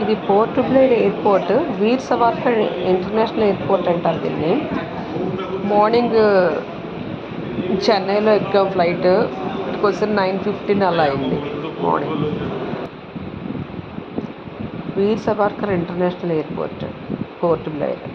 ఇది port Blair airport, వీర్ Savarkar international airport అంటారు దీన్ని. మార్నింగ్ చెన్నైలో ఎక్కాం ఫ్లైట్, ఇక్కడికి వచ్చి 9:15 అలా అయింది morning. Veer Savarkar international airport, Port Blair.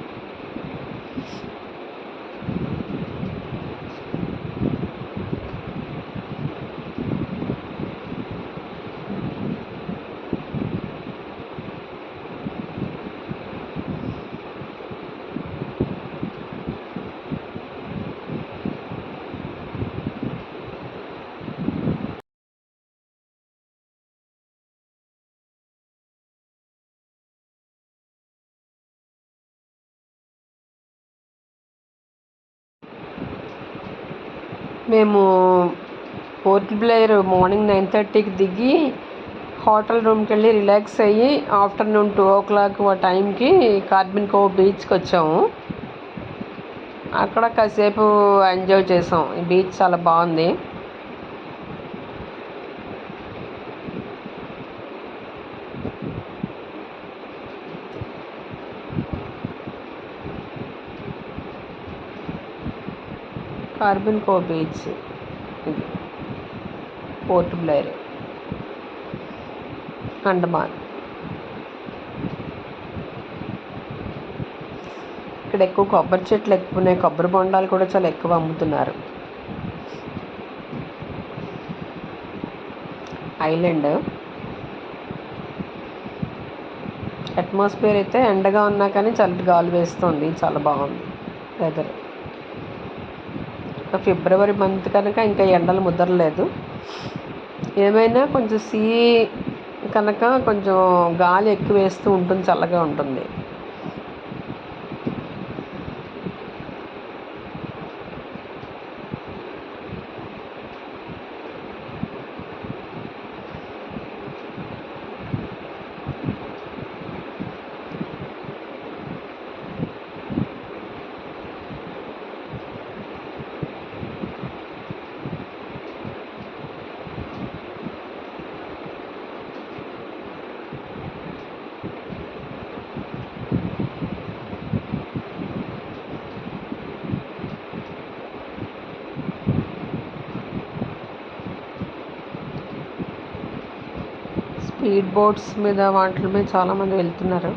మేము పోర్ట్ బ్లేర్ మార్నింగ్ 9:30కి దిగి హోటల్ రూమ్కి వెళ్ళి రిలాక్స్ అయ్యి ఆఫ్టర్నూన్ 2 o'clock ఆ టైంకి కార్బన్ కోవ్ బీచ్కి వచ్చాము. అక్కడ కాసేపు ఎంజాయ్ చేసాం. ఈ బీచ్ చాలా బాగుంది. కార్బన్ కోవ్ బీచ్, ఇది పోర్ట్ బ్లేర్, అండమాన్. ఇక్కడ ఎక్కువ కొబ్బరి చెట్లు ఎక్కువ ఉన్నాయి. కొబ్బరి బొండాలు కూడా చాలా ఎక్కువ అమ్ముతున్నారు. ఐలాండ్ అట్మాస్ఫియర్ అయితే ఎండగా ఉన్నా కానీ చల్లటి గాలి వేస్తుంది. చాలా బాగుంది వెదర్. ఫిబ్రవరి మంత్ కనుక ఇంకా ఎండలు ముదరలేదు. ఏమైనా కొంచెం కనుక కొంచెం గాలి ఎక్కువ వేస్తూ ఉంటుంది, చల్లగా ఉంటుంది. స్పీడ్ బోట్స్ మీద వాటి మీద చాలామంది వెళ్తున్నారు.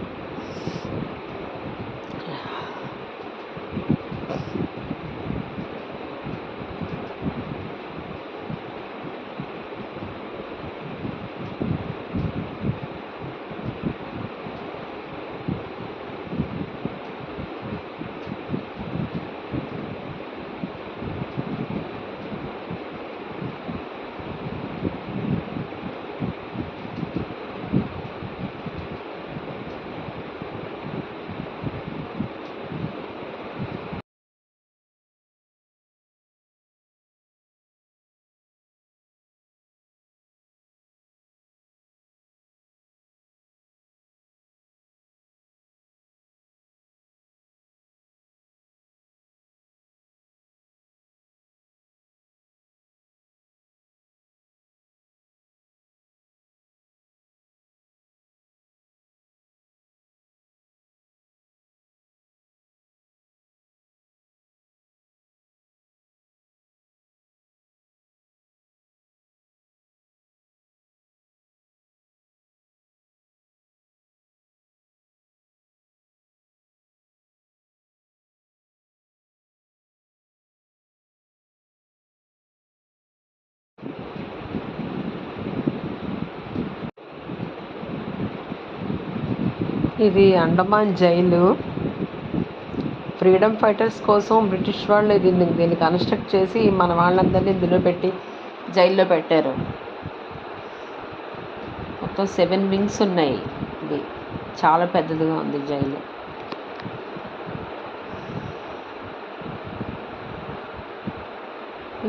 ఇది అండమాన్ జైలు. ఫ్రీడమ్ ఫైటర్స్ కోసం బ్రిటిష్ వాళ్ళు దీన్ని కన్స్ట్రక్ట్ చేసి మన వాళ్ళందరినీ ఇందులో పెట్టి జైల్లో పెట్టారు. మొత్తం 7 వింగ్స్ ఉన్నాయి. ఇది చాలా పెద్దదిగా ఉంది జైలు.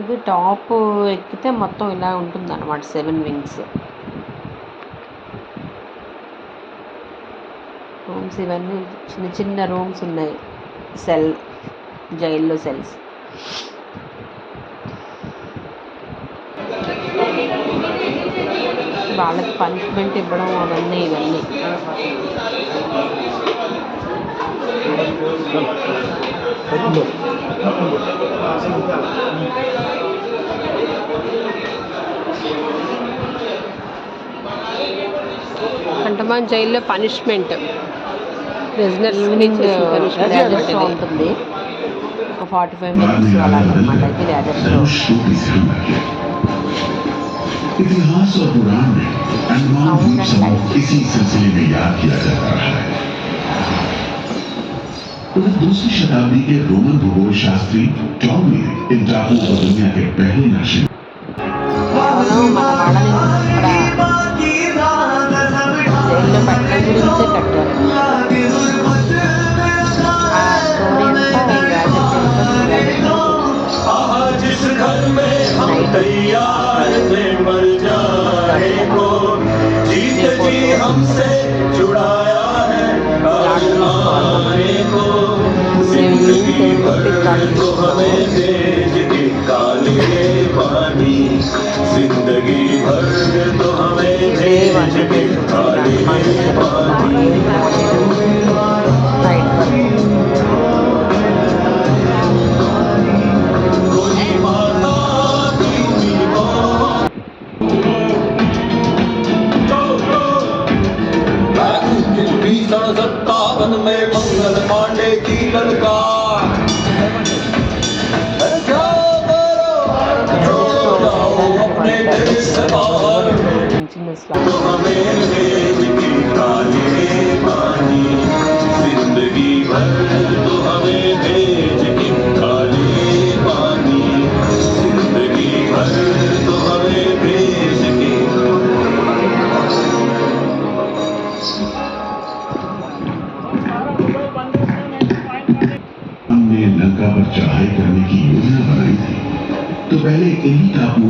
ఇది టాప్ ఎక్కితే మొత్తం ఇలా ఉంటుంది అన్నమాట, 7 వింగ్స్. రూమ్స్ ఇవన్నీ చిన్న చిన్న రూమ్స్ ఉన్నాయి, జైల్లో సెల్స్. వాళ్ళకి పనిష్మెంట్ ఇవ్వడం అవన్నీ ఇవన్నీ. అండమాన్ జైల్లో పనిష్మెంట్ ప్రిజనర్స్ ఉంటుంది. ఒక 45 minutes అలాగనమాట. అయితే इतिहास और पुराण में अंडमान द्वीप समूह इसी सिलसिले में याद किया जाता रहा है। उधर दूसरी शताब्दी के रोमन भूगोल शास्त्री टॉमी इन टापुओं को दुनिया के पहले नक्शे మన వాళ్ళని జైల్లో పెట్టడం గురించే కట్టారు. ఆ స్టోరీ అంతా जिंदगी भर तो हमें सत्तावन में मंगल पांडे की ललकार अपने देश से बाहर तो हमें भेज की काली पानी जिंदगी भर तो हमें भेज की काली पानी जिंदगी भर तो हमें भेज की हमने लंका पर चढ़ाई करने की योजना बनाई थी तो पहले इन्हीं टापुओं